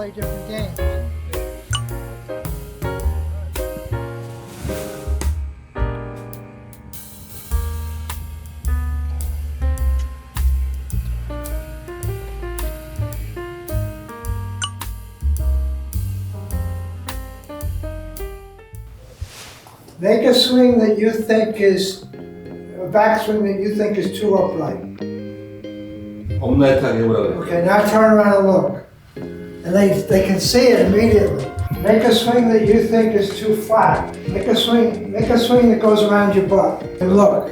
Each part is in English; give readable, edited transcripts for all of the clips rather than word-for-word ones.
play different games. Make a swing that you think is, a backswing that you think is too upright. 업라이트하게 해보라고 그래요. Okay, now turn around and look. And they can see it immediately. Make a swing that you think is too flat. Make a swing that goes around your butt. And look.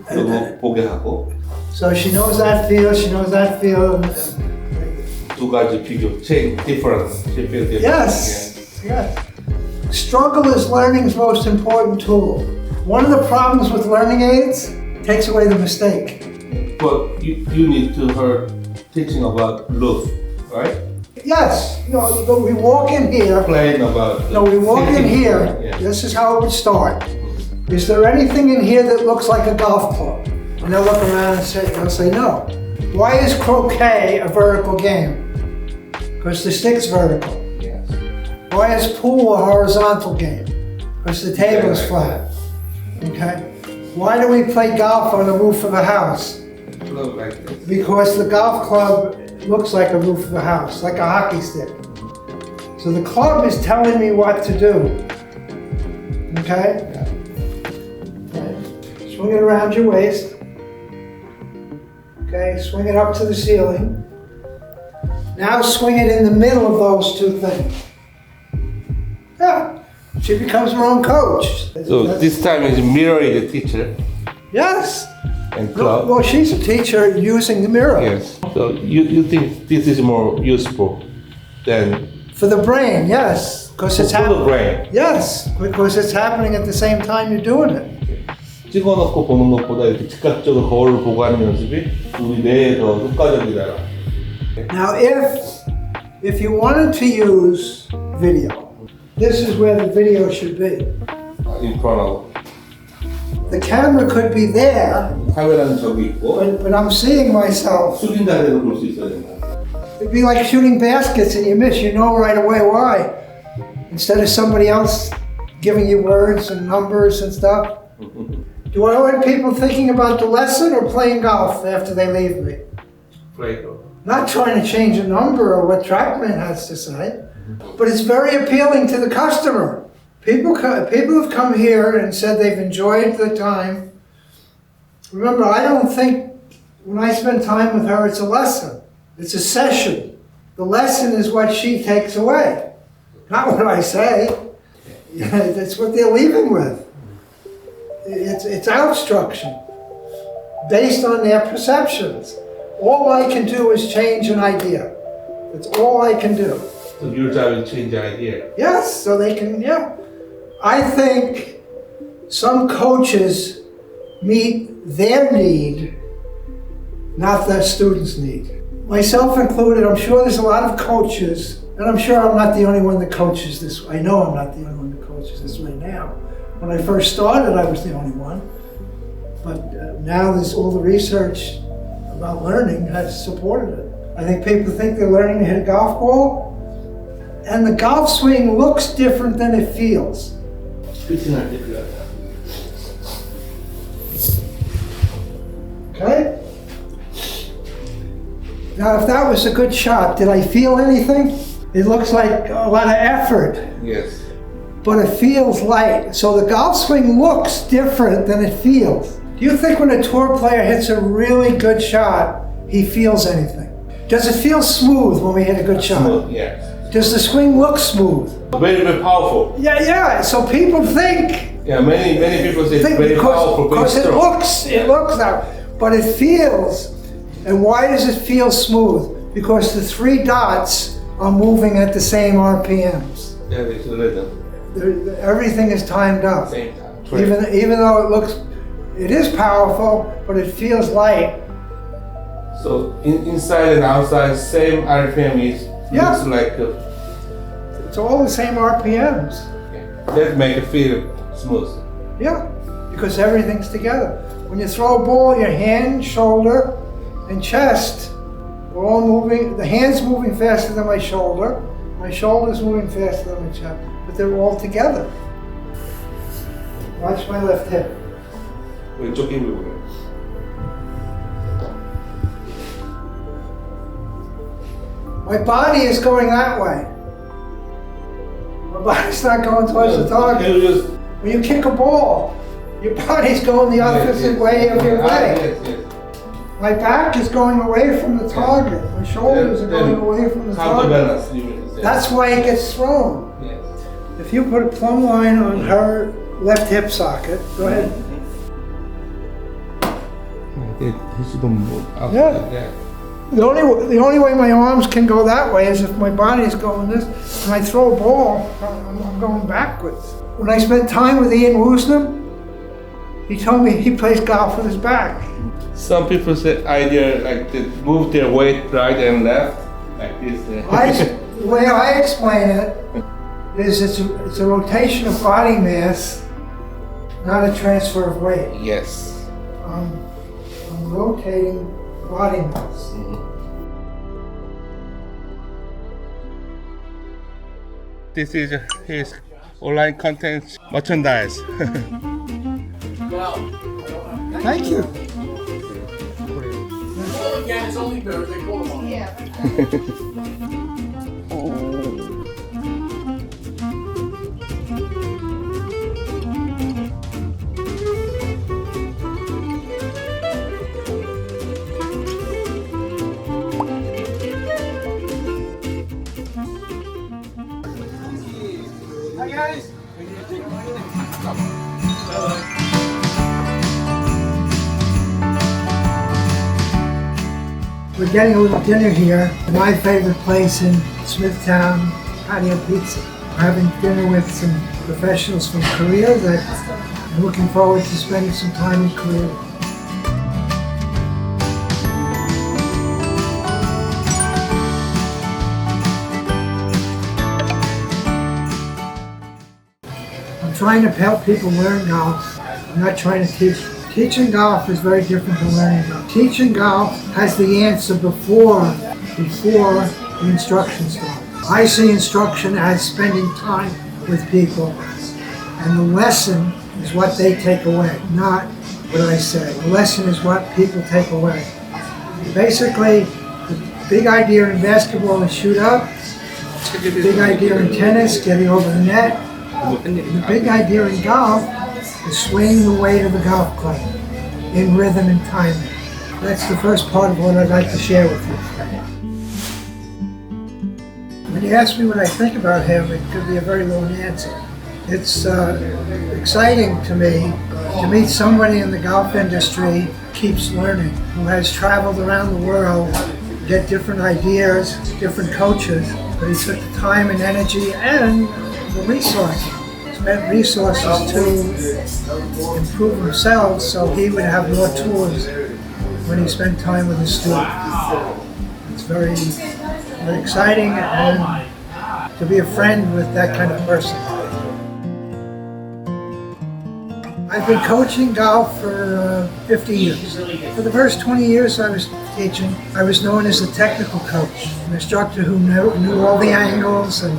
그리고 보게 하고 So she knows that feel, she knows that feel. 두 가지 비교, change difference. Yes, yes. Struggle is learning's most important tool. One of the problems with learning aids takes away the mistake. But you need to her teaching about loop, right? Yes, you know, we walk in here. Playing about. No, we walk in here. Yeah. This is how it would start. Is there anything in here that looks like a golf club? And they'll look around and they'll say no. Why is croquet a vertical game? Because the stick's vertical. Yes. Why is pool a horizontal game? Because the table is flat. Okay. Why do we play golf on the roof of a house? Look like this. Because the golf club looks like a roof of a house, like a hockey stick. So the club is telling me what to do. Okay? Swing it around your waist. Okay, swing it up to the ceiling. Now swing it in the middle of those two things. Yeah, she becomes her own coach. So this time is mirroring the teacher Yes. and club. Well, she's a teacher using the mirror. Yes. So you think this is more useful than For the brain, yes. Because it's for the happening. brain. Yes, because it's happening at the same time you're doing it. 찍어놓고 보는 것보다 이렇게 즉각적으로 거울을 보고 하는 연습이 우리 뇌에 더 효과적이다. Now, if you wanted to use video, this is where the video should be. In front of. The camera could be there, 카메라는 저기 있고 but I'm seeing myself. 숙인 자세로 볼 수 있어야 된다. It'd be like shooting baskets and you miss, you know right away why. Instead of somebody else giving you words and numbers and stuff. Do I want people thinking about the lesson or playing golf after they leave me? Play. Not trying to change a number or what TrackMan has to say, but it's very appealing to the customer. People have come here and said they've enjoyed the time. Remember, I don't think when I spend time with her, it's a lesson. It's a session. The lesson is what she takes away, not what I say. That's what they're leaving with. It's instruction based on their perceptions. All I can do is change an idea. That's all I can do. So your job is change the idea. Yes, so they can, yeah. I think some coaches meet their need, not the student's need. Myself included, I'm sure there's a lot of coaches, and I'm sure I'm not the only one that coaches this way. I know I'm not the only one that coaches this way now. When I first started, I was the only one. But now there's all the research about learning has supported it. I think people think they're learning to hit a golf ball, and the golf swing looks different than it feels. Okay? Now, if that was a good shot, did I feel anything? It looks like a lot of effort. Yes. But it feels light. So the golf swing looks different than it feels. Do you think when a tour player hits a really good shot, he feels anything? Does it feel smooth when we hit a good shot? Smooth, yes. Does the swing look smooth? Very, very powerful. Yeah. So people think. Yeah, many people say it's very powerful, very because strong. it looks that, but it feels. And why does it feel smooth? Because the three dots are moving at the same RPMs. Yeah, it's a rhythm. Everything is timed up. Same time. Even though it is powerful, but it feels light. So inside and outside, same RPM is looks like. It's all the same RPMs. That make it feel smooth. Yeah, because everything's together. When you throw a ball, your hand, shoulder, and chest are all moving. The hand's moving faster than my shoulder, My shoulder's moving faster than my chest, but they're all together. Watch my left hip. 왼쪽 힘을 보내. My body is going that way. My body's not going towards the target. Can you just When you kick a ball, your body's going the opposite way of your leg. Yes. My back is going away from the target. My shoulders are going away from the target. Counterbalance. You mean to say. That's why it gets thrown. Yes. If you put a plumb line on her left hip socket, go ahead. Yeah. The only way my arms can go that way is if my body's going this. When I throw a ball, I'm going backwards. When I spent time with Ian Woosnam, he told me he plays golf with his back. Some people say idea like to move their weight right and left like this. The way I explain it is it's a rotation of body mass, not a transfer of weight. Yes. I'm rotating body mass. This is his online content merchandise. Thank you. Again, it's only Thursday. Call them on. Yeah. Hi guys. We're getting a little dinner here. My favorite place in Smithtown, patio pizza. We're having dinner with some professionals from Korea that I'm looking forward to spending some time in Korea. I'm trying to help people learn golf. I'm not trying to teach. Teaching golf is very different than learning golf. Teaching golf has the answer before the instruction starts. I see instruction as spending time with people, and the lesson is what they take away, not what I say. The lesson is what people take away. Basically, the big idea in basketball is shoot up. The big idea in tennis, getting over the net. And the big idea in golf is swinging the weight of the golf club in rhythm and timing. That's the first part of what I'd like to share with you. When you ask me what I think about him, it could be a very long answer. It's exciting to me to meet somebody in the golf industry who keeps learning, who has traveled around the world, get different ideas, different coaches, but he took the time and energy and the resources. Spent resources to improve himself so he would have more tools when he spent time with his students. It's very, very exciting and to be a friend with that kind of person. I've been coaching golf for 50 years. For the first 20 years I was teaching, I was known as a technical coach, an instructor who knew all the angles and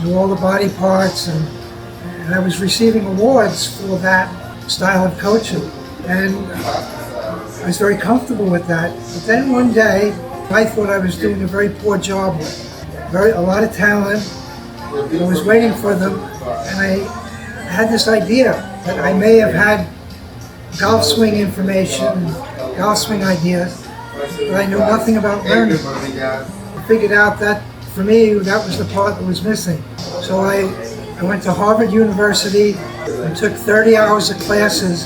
knew all the body parts, and I was receiving awards for that style of coaching. And I was very comfortable with that. But then one day, I thought I was doing a very poor job with a lot of talent. I was waiting for them, and I had this idea that I may have had golf swing information, golf swing ideas, but I knew nothing about learning. I figured out that, for me, that was the part that was missing. So I went to Harvard University and took 30 hours of classes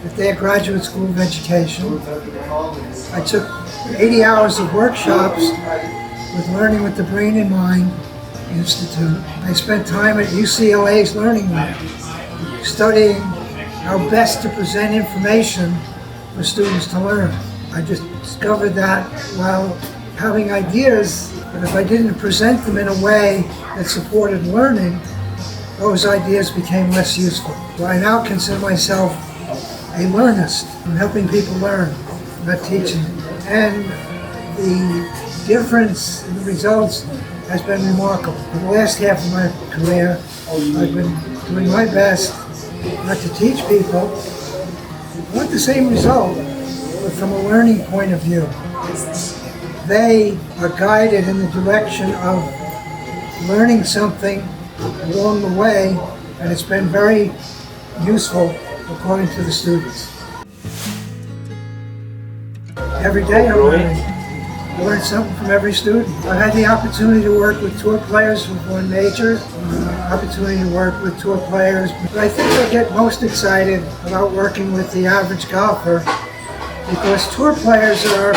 at their graduate school of education. I took 80 hours of workshops with Learning with the Brain in Mind Institute. I spent time at UCLA's Learning Lab, studying how best to present information for students to learn. I just discovered that while having ideas, but if I didn't present them in a way that supported learning, those ideas became less useful. So I now consider myself a learnist. I'm helping people learn, not teaching. And the difference in the results has been remarkable. For the last half of my career, I've been doing my best not to teach people. I want the same result, but from a learning point of view. They are guided in the direction of learning something along the way, and it's been very useful according to the students. Every day I'm learning. I learn something from every student. I've had the opportunity to work with tour players who've won majors, opportunity to work with tour players. But I think I get most excited about working with the average golfer because tour players are,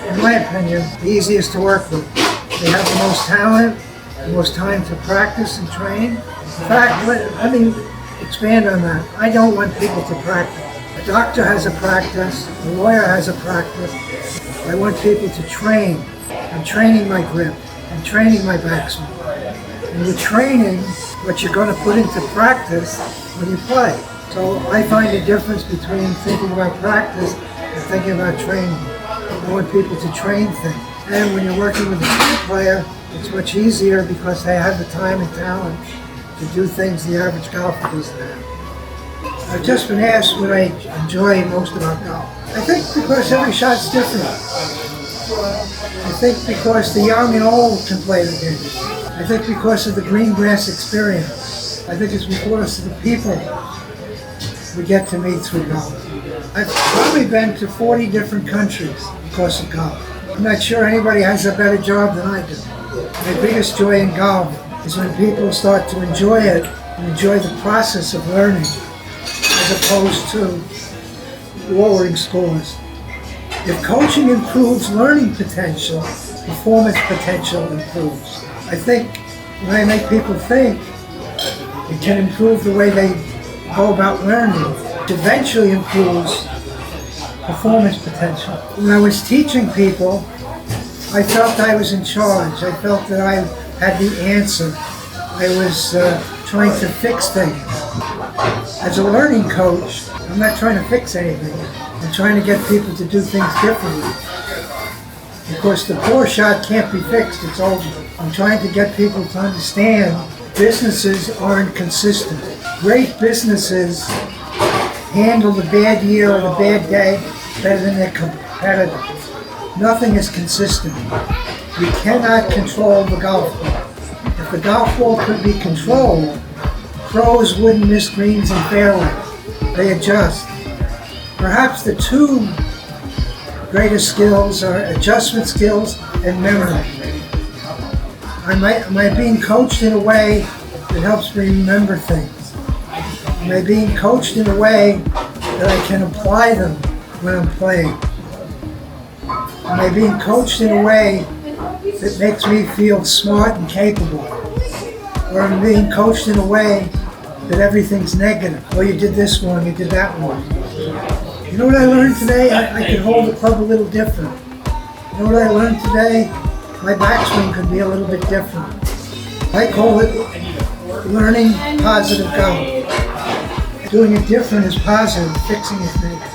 in my opinion, the easiest to work with. They have the most talent, the most time to practice and train. In fact, let me expand on that. I don't want people to practice. A doctor has a practice, a lawyer has a practice. I want people to train. I'm training my grip. I'm training my backswing. And you're training what you're going to put into practice when you play. So I find a difference between thinking about practice and thinking about training. I want people to train things. And when you're working with a tour player, it's much easier because they have the time and talent to do things the average golfer doesn't have. I've just been asked what I enjoy most about golf. I think because every shot's different. I think because the young and old can play the game. I think because of the green grass experience. I think it's because of the people we get to meet through golf. I've probably been to 40 different countries because of golf. I'm not sure anybody has a better job than I do. My biggest joy in golf is when people start to enjoy it and enjoy the process of learning as opposed to lowering scores. If coaching improves learning potential, performance potential improves. I think when I make people think, it can improve the way they go about learning. It eventually improves performance potential. When I was teaching people, I felt I was in charge. I felt that I had the answer. I was trying to fix things. As a learning coach, I'm not trying to fix anything. I'm trying to get people to do things differently. Because the poor shot can't be fixed, it's over. I'm trying to get people to understand businesses aren't consistent. Great businesses handle the bad year or the bad day better than their competitors. Nothing is consistent. You cannot control the golf ball. If the golf ball could be controlled, pros wouldn't miss greens and fairways. They adjust. Perhaps the two greatest skills are adjustment skills and memory. Am I being coached in a way that helps me remember things? Am I being coached in a way that I can apply them when I'm playing? Am I being coached in a way that makes me feel smart and capable? Or am I being coached in a way that everything's negative? Oh, you did this wrong, you did that wrong. You know what I learned today? I could hold the club a little different. You know what I learned today? My backswing could be a little bit different. I call it learning positive golf. Doing it different is positive, fixing is negative.